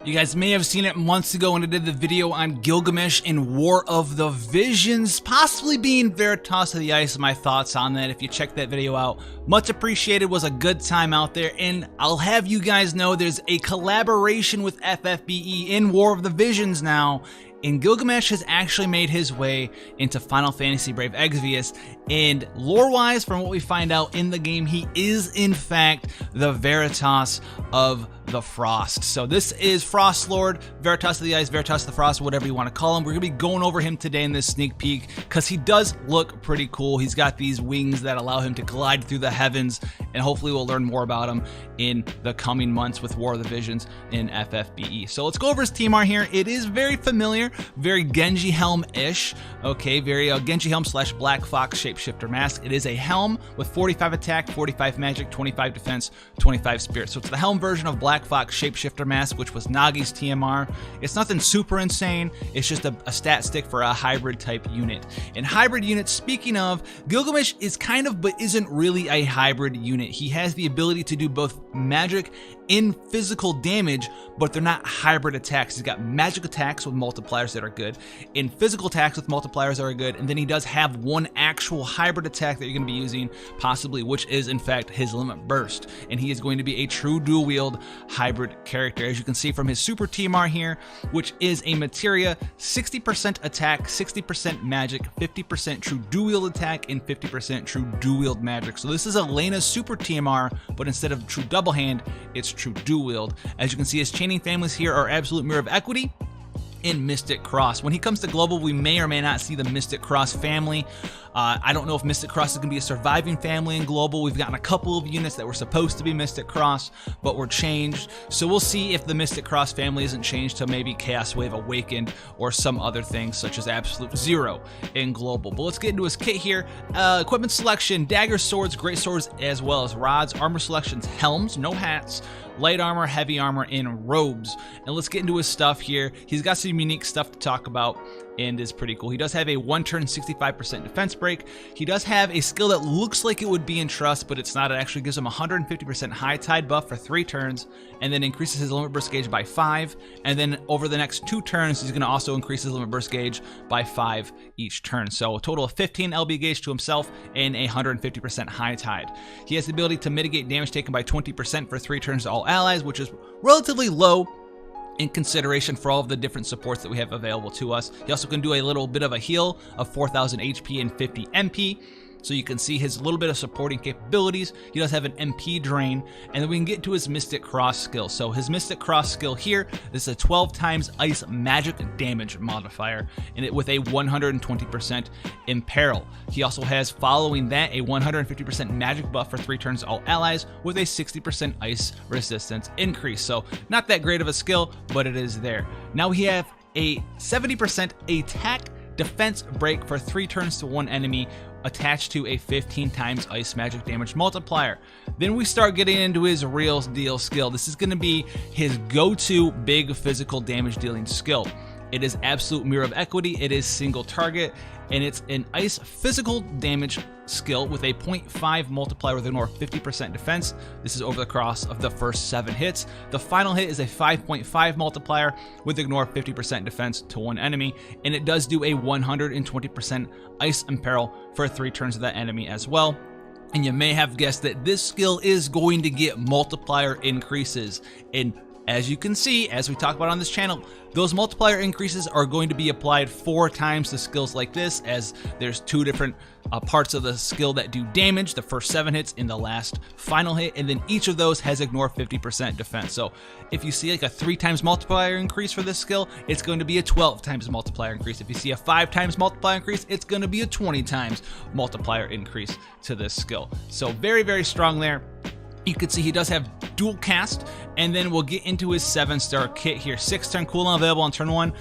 You guys may have seen it months ago when I did the video on Gilgamesh in War of the Visions, possibly being Veritas of the Ice. My thoughts on that, if you check that video out, much appreciated. Was a good time out there, and I'll have you guys know there's a collaboration with FFBE in War of the Visions now, and Gilgamesh has actually made his way into Final Fantasy Brave Exvius, and lore-wise, from what we find out in the game, he is in fact the Veritas of the Frost. So this is Frostlord, Veritas of the Ice, Veritas of the Frost, whatever you want to call him. We're going to be going over him today in this sneak peek because he does look pretty cool. He's got these wings that allow him to glide through the heavens, and hopefully we'll learn more about him in the coming months with War of the Visions in FFBE. So let's go over his team art here. It is very familiar, very Genji Helm-ish. Okay, very Genji Helm / Black Fox Shapeshifter Mask. It is a helm with 45 attack, 45 magic, 25 defense, 25 spirit. So it's the helm version of Black Fox Shapeshifter Mask, which was Nagi's TMR. It's nothing super insane. It's just a stat stick for a hybrid type unit. And hybrid units, speaking of, Gilgamesh is kind of, but isn't really a hybrid unit. He has the ability to do both magic and physical damage, but they're not hybrid attacks. He's got magic attacks with multipliers that are good, and physical attacks with multipliers that are good, and then he does have one actual hybrid attack that you're going to be using, possibly, which is in fact his Limit Burst, and he is going to be a true dual wield hybrid character, as you can see from his super TMR here, which is a materia, 60% attack, 60% magic, 50% true dual wield attack, and 50% true dual wield magic. So this is Elena's super TMR, but instead of true double hand, it's true dual wield. As you can see, his chaining families here are Absolute Mirror of Equity and Mystic Cross. When he comes to global, we may or may not see the Mystic Cross family. I don't know if Mystic Cross is going to be a surviving family in global. We've gotten a couple of units that were supposed to be Mystic Cross, but were changed. So we'll see if the Mystic Cross family isn't changed to maybe Chaos Wave Awakened or some other things such as Absolute Zero in global. But let's get into his kit here. Equipment selection, daggers, swords, great swords, as well as rods. Armor selections, helms, no hats, light armor, heavy armor, and robes. And let's get into his stuff here. He's got some unique stuff to talk about and is pretty cool. He does have a 1-turn 65% defense break. He does have a skill that looks like it would be in Trust, but it's not. It actually gives him 150% high tide buff for 3 turns, and then increases his limit burst gauge by 5. And then over the next 2 turns, he's going to also increase his limit burst gauge by 5 each turn. So a total of 15 LB gauge to himself and a 150% high tide. He has the ability to mitigate damage taken by 20% for 3 turns to all allies, which is relatively low in consideration for all of the different supports that we have available to us. He also can do a little bit of a heal of 4,000 HP and 50 MP. So you can see his little bit of supporting capabilities. He does have an MP drain, and then we can get to his Mystic Cross skill. So his Mystic Cross skill here is a 12 times ice magic damage modifier, and it with a 120% imperil. He also has, following that, a 150% magic buff for 3 turns to all allies with a 60% ice resistance increase. So not that great of a skill, but it is there. Now we have a 70% attack defense break for 3 turns to 1 enemy, attached to a 15 times ice magic damage multiplier. Then we start getting into his real deal skill. This is going to be his go-to big physical damage dealing skill. It is Absolute Mirror of Equity, it is single target, and it's an ice physical damage skill with a 0.5 multiplier with ignore 50% defense. This is over the course of the first 7 hits. The final hit is a 5.5 multiplier with ignore 50% defense to 1 enemy, and it does do a 120% ice imperil for 3 turns of that enemy as well. And you may have guessed that this skill is going to get multiplier increases, and as you can see, as we talk about on this channel, those multiplier increases are going to be applied 4 times to skills like this, as there's 2 different parts of the skill that do damage, the first 7 hits in the last final hit, and then each of those has ignore 50% defense. So if you see like a 3 times multiplier increase for this skill, it's going to be a 12 times multiplier increase. If you see a 5 times multiplier increase, it's going to be a 20 times multiplier increase to this skill. So very, very strong there. You can see he does have dual cast, and then we'll get into his 7-star kit here. 6-turn cooldown available on turn 1.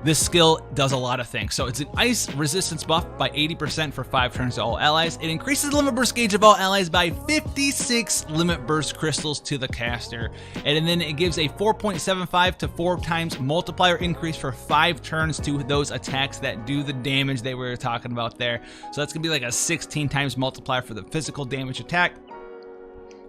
This skill does a lot of things. So it's an ice resistance buff by 80% for 5 turns to all allies. It increases the limit burst gauge of all allies by 56 limit burst crystals to the caster. And then it gives a 4.75 to 4 times multiplier increase for 5 turns to those attacks that do the damage they were talking about there. So that's gonna be like a 16 times multiplier for the physical damage attack.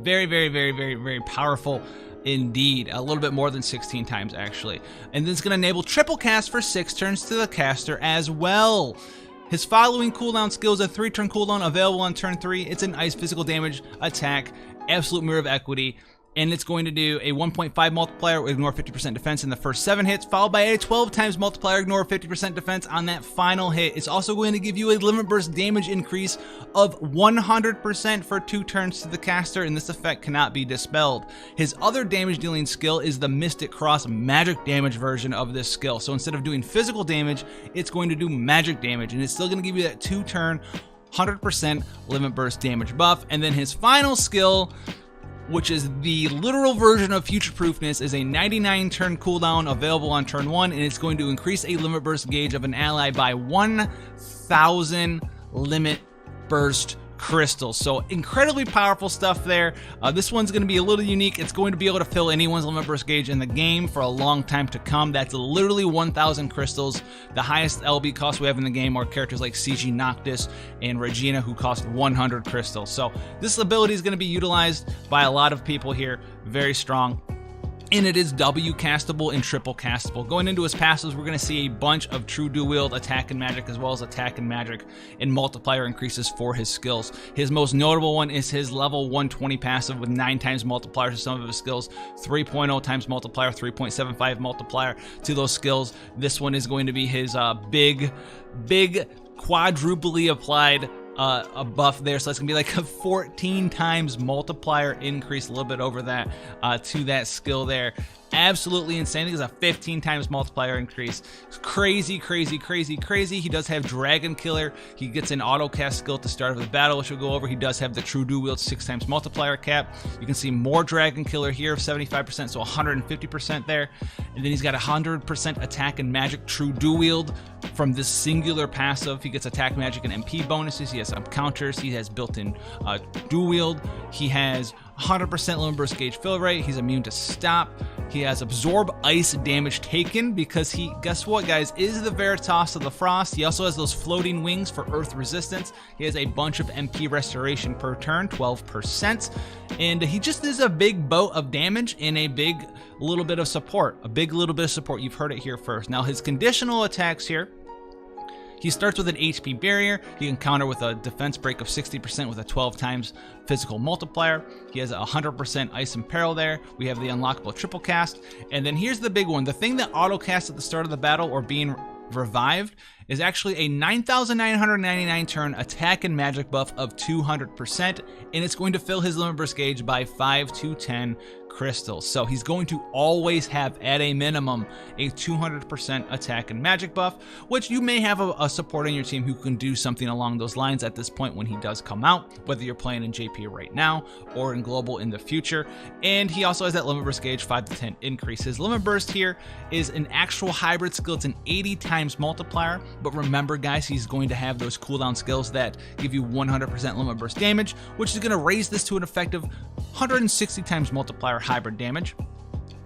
Very, very, very, very, very powerful indeed. A little bit more than 16 times actually. And then it's going to enable triple cast for 6 turns to the caster as well. His following cooldown skill is a 3-turn cooldown available on turn 3. It's an ice physical damage attack, absolute mirror of equity. And it's going to do a 1.5 multiplier, ignore 50% defense in the first 7 hits, followed by a 12 times multiplier, ignore 50% defense on that final hit. It's also going to give you a limit burst damage increase of 100% for 2 turns to the caster, and this effect cannot be dispelled. His other damage dealing skill is the Mystic Cross magic damage version of this skill. So instead of doing physical damage, it's going to do magic damage, and it's still going to give you that 2-turn 100% limit burst damage buff. And then his final skill, which is the literal version of Future Proofness, is a 99-turn cooldown available on turn 1, and it's going to increase a limit burst gauge of an ally by 1,000 limit burst crystals. So incredibly powerful stuff there. This one's going to be a little unique. It's going to be able to fill anyone's limit burst gauge in the game for a long time to come. That's literally 1,000 crystals. The highest LB cost we have in the game are characters like CG Noctis and Regina, who cost 100 crystals. So this ability is going to be utilized by a lot of people here. Very strong. And it is W castable and triple castable. Going into his passives, we're going to see a bunch of true dual wield attack and magic, as well as attack and magic and multiplier increases for his skills. His most notable one is his level 120 passive with 9 times multipliers to some of his skills, 3.0 times multiplier, 3.75 multiplier to those skills. This one is going to be his big quadruply applied a buff there, so that's gonna be like a 14 times multiplier increase, a little bit over that to that skill there. Absolutely insane. It's a 15 times multiplier increase. It's crazy, crazy, crazy, crazy. He does have Dragon Killer. He gets an auto cast skill at the start of the battle, which we'll go over. He does have the True Dual Wield 6 times multiplier cap. You can see more Dragon Killer here of 75%, so 150% there. And then he's got 100% attack and magic True Dual Wield from this singular passive. He gets attack, magic, and MP bonuses. He has some counters. He has built-in dual wield. He has 100% limit burst gauge fill rate. He's immune to stop. He has absorb ice damage taken because he, guess what guys, is the Veritas of the Frost. He also has those floating wings for earth resistance. He has a bunch of MP restoration per turn, 12%. And he just is a big boat of damage and a big little bit of support. A big little bit of support. You've heard it here first. Now his conditional attacks here. He starts with an HP barrier. He can counter with a defense break of 60% with a 12 times physical multiplier. He has a 100% ice and peril there. We have the unlockable triple cast. And then here's the big one. The thing that auto casts at the start of the battle or being revived is actually a 9,999 turn attack and magic buff of 200%, and it's going to fill his limit burst gauge by 5 to 10 crystals. So he's going to always have, at a minimum, a 200% attack and magic buff, which you may have a support on your team who can do something along those lines at this point when he does come out, whether you're playing in JP right now or in Global in the future. And he also has that limit burst gauge 5 to 10 increase. His limit burst here is an actual hybrid skill. It's an 80 times multiplier, but remember guys, he's going to have those cooldown skills that give you 100% limit burst damage, which is going to raise this to an effective 160 times multiplier hybrid damage.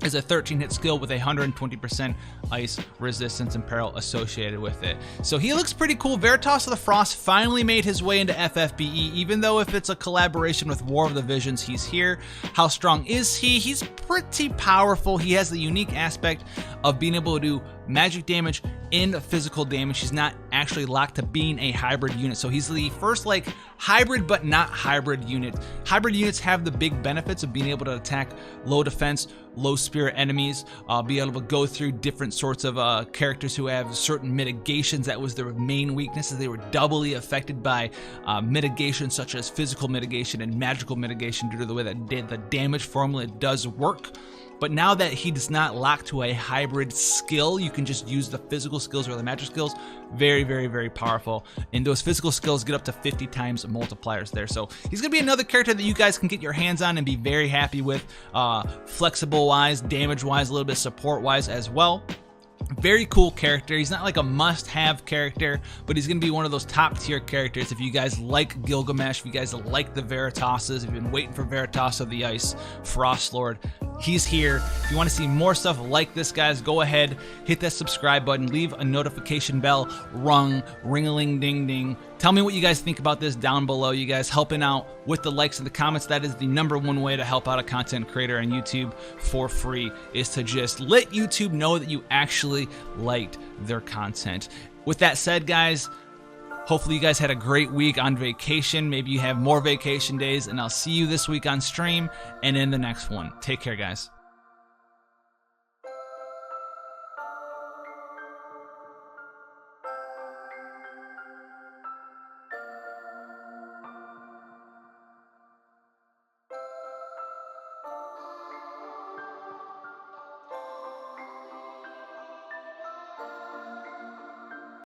Is a 13-hit skill with 120% ice resistance and peril associated with it. So he looks pretty cool. Veritas of the Frost finally made his way into FFBE, even though if it's a collaboration with War of the Visions, he's here. How strong is he? He's pretty powerful. He has the unique aspect of being able to do magic damage and physical damage. He's not actually locked to being a hybrid unit. So he's the first like hybrid but not hybrid unit. Hybrid units have the big benefits of being able to attack low defense, low spirit enemies, be able to go through different sorts of characters who have certain mitigations. That was their main weaknesses. They were doubly affected by mitigation such as physical mitigation and magical mitigation due to the way that the damage formula does work. But now that he does not lock to a hybrid skill, you can just use the physical skills or the magic skills. Very, very, very powerful. And those physical skills get up to 50 times multipliers there. So he's going to be another character that you guys can get your hands on and be very happy with. Flexible-wise, damage-wise, a little bit support-wise as well. Very cool character. He's not like a must-have character, but he's going to be one of those top-tier characters. If you guys like Gilgamesh, if you guys like the Veritases, if you've been waiting for Veritas of the Ice, Frostlord, He's here. If you want to see more stuff like this, guys, go ahead, hit that subscribe button, leave a notification bell rung, ring-a-ling-ding-ding. Tell me what you guys think about this down below. You guys helping out with the likes and the comments. That is the #1 way to help out a content creator on YouTube for free, is to just let YouTube know that you actually liked their content. With that said, guys, hopefully you guys had a great week on vacation. Maybe you have more vacation days, and I'll see you this week on stream and in the next one. Take care, guys.